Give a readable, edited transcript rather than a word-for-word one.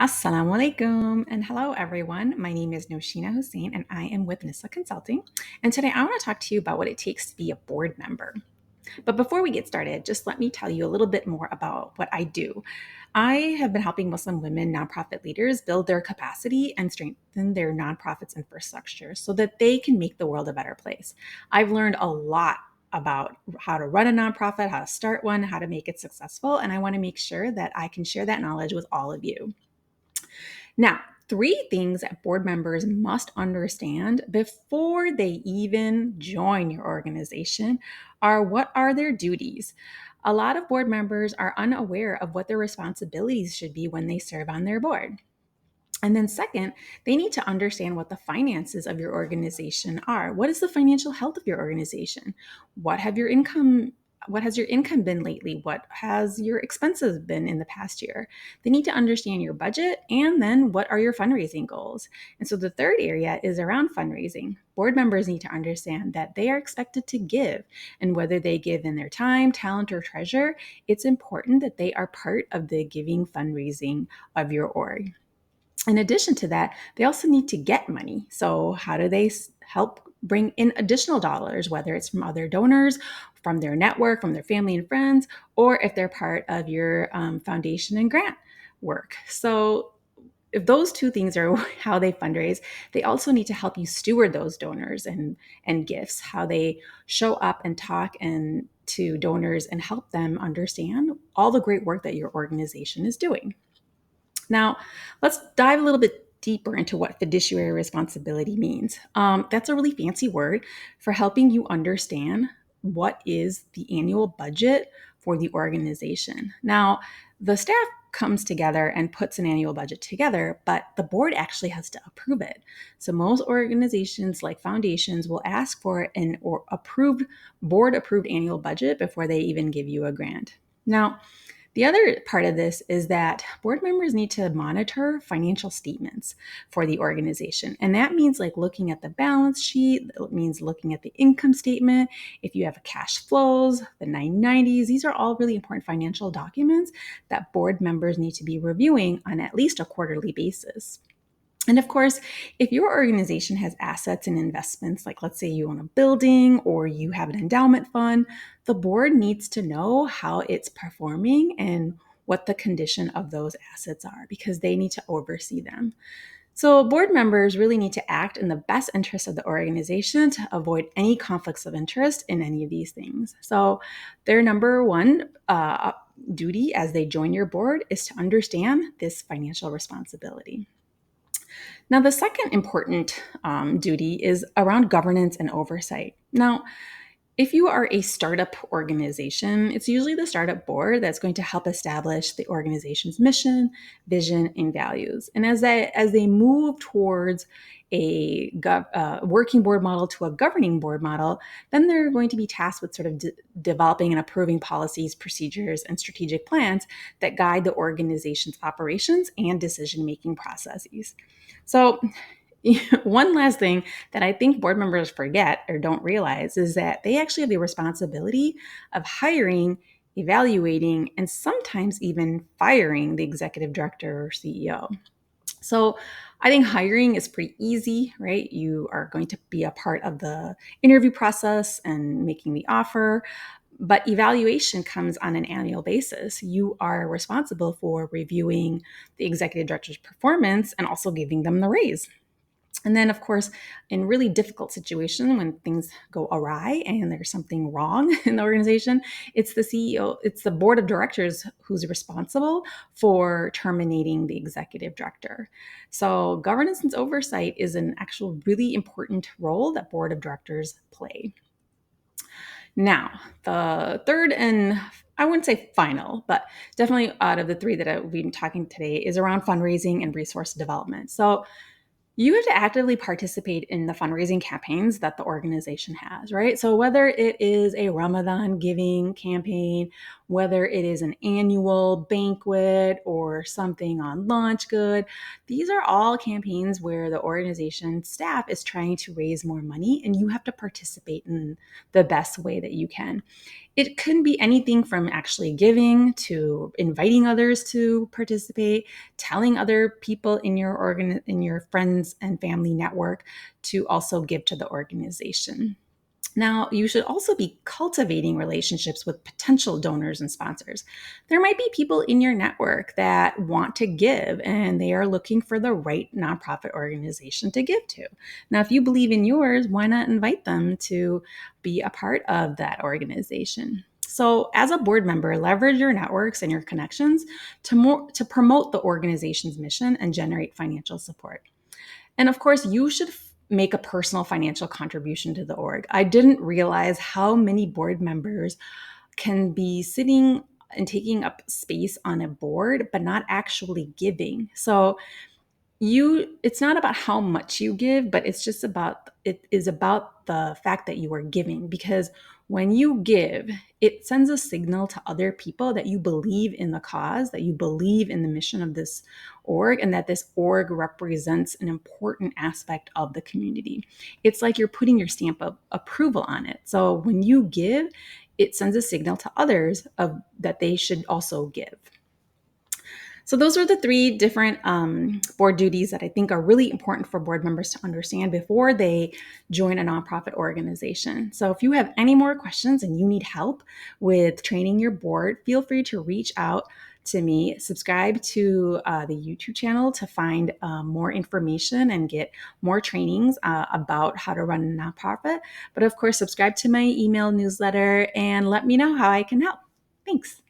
Assalamu alaikum and hello everyone. My name is Noshina Hussein and I am with Nissa Consulting. And today I want to talk to you about what it takes to be a board member. But before we get started, just let me tell you a little bit more about what I do. I have been helping Muslim women nonprofit leaders build their capacity and strengthen their nonprofits infrastructure so that they can make the world a better place. I've learned a lot about how to run a nonprofit, how to start one, how to make it successful, and I want to make sure that I can share that knowledge with all of you. Now, three things that board members must understand before they even join your organization are: what are their duties? A lot of board members are unaware of what their responsibilities should be when they serve on their board. And then, second, they need to understand what the finances of your organization are. What is the financial health of your organization? What have your income what has your income been lately? What has your expenses been in the past year? They need to understand your budget and then what are your fundraising goals. And so the third area is around fundraising. Board members need to understand that they are expected to give, and whether they give in their time, talent, or treasure, it's important that they are part of the giving fundraising of your org. In addition to that, they also need to get money. So, how do they help bring in additional dollars, whether it's from other donors, from their network, from their family and friends, or if they're part of your foundation and grant work? So, if those two things are how they fundraise, they also need to help you steward those donors and gifts, how they show up and talk and to donors and help them understand all the great work that your organization is doing. Now, let's dive a little bit deeper into what fiduciary responsibility means. That's a really fancy word for helping you understand what is the annual budget for the organization. Now, the staff comes together and puts an annual budget together, but the board actually has to approve it. So most organizations like foundations will ask for an or approved board approved annual budget before they even give you a grant. Now, the other part of this is that board members need to monitor financial statements for the organization. And that means like looking at the balance sheet, it means looking at the income statement, if you have cash flows, the 990s. These are all really important financial documents that board members need to be reviewing on at least a quarterly basis. And of course, if your organization has assets and investments, like let's say you own a building or you have an endowment fund, the board needs to know how it's performing and what the condition of those assets are because they need to oversee them. So, board members really need to act in the best interest of the organization to avoid any conflicts of interest in any of these things. So, their number one duty as they join your board is to understand this financial responsibility. Now, the second important duty is around governance and oversight. Now, if you are a startup organization, it's usually the startup board that's going to help establish the organization's mission, vision, and values. And as they move towards a working board model to a governing board model, then they're going to be tasked with sort of developing and approving policies, procedures, and strategic plans that guide the organization's operations and decision-making processes. So, one last thing that I think board members forget or don't realize is that they actually have the responsibility of hiring, evaluating, and sometimes even firing the executive director or CEO. So I think hiring is pretty easy, right? You are going to be a part of the interview process and making the offer. But evaluation comes on an annual basis. You are responsible for reviewing the executive director's performance and also giving them the raise. And then, of course, in really difficult situations when things go awry and there's something wrong in the organization, it's the CEO, it's the board of directors who's responsible for terminating the executive director. So governance and oversight is an actual really important role that board of directors play. Now, the third and I wouldn't say final, but definitely out of the three that we've been talking today is around fundraising and resource development. So you have to actively participate in the fundraising campaigns that the organization has, right? So whether it is a Ramadan giving campaign whether it is an annual banquet or something on Launch Good. These are all campaigns where the organization staff is trying to raise more money, and you have to participate in the best way that you can. It can be anything from actually giving to inviting others to participate, telling other people in your friends and family network to also give to the organization. Now, you should also be cultivating relationships with potential donors and sponsors. There might be people in your network that want to give and they are looking for the right nonprofit organization to give to. Now, if you believe in yours, why not invite them to be a part of that organization? So, as a board member, leverage your networks and your connections to promote the organization's mission and generate financial support. And of course, you should make a personal financial contribution to the org. I didn't realize how many board members can be sitting and taking up space on a board, but not actually giving. So it's not about how much you give, but it is about the fact that you are giving, because when you give, it sends a signal to other people that you believe in the cause, that you believe in the mission of this org, and that this org represents an important aspect of the community. It's like you're putting your stamp of approval on it. So when you give, it sends a signal to others that they should also give. So those are the three different board duties that I think are really important for board members to understand before they join a nonprofit organization. So if you have any more questions and you need help with training your board, feel free to reach out to me. Subscribe to the YouTube channel to find more information and get more trainings about how to run a nonprofit. But of course, subscribe to my email newsletter and let me know how I can help. Thanks.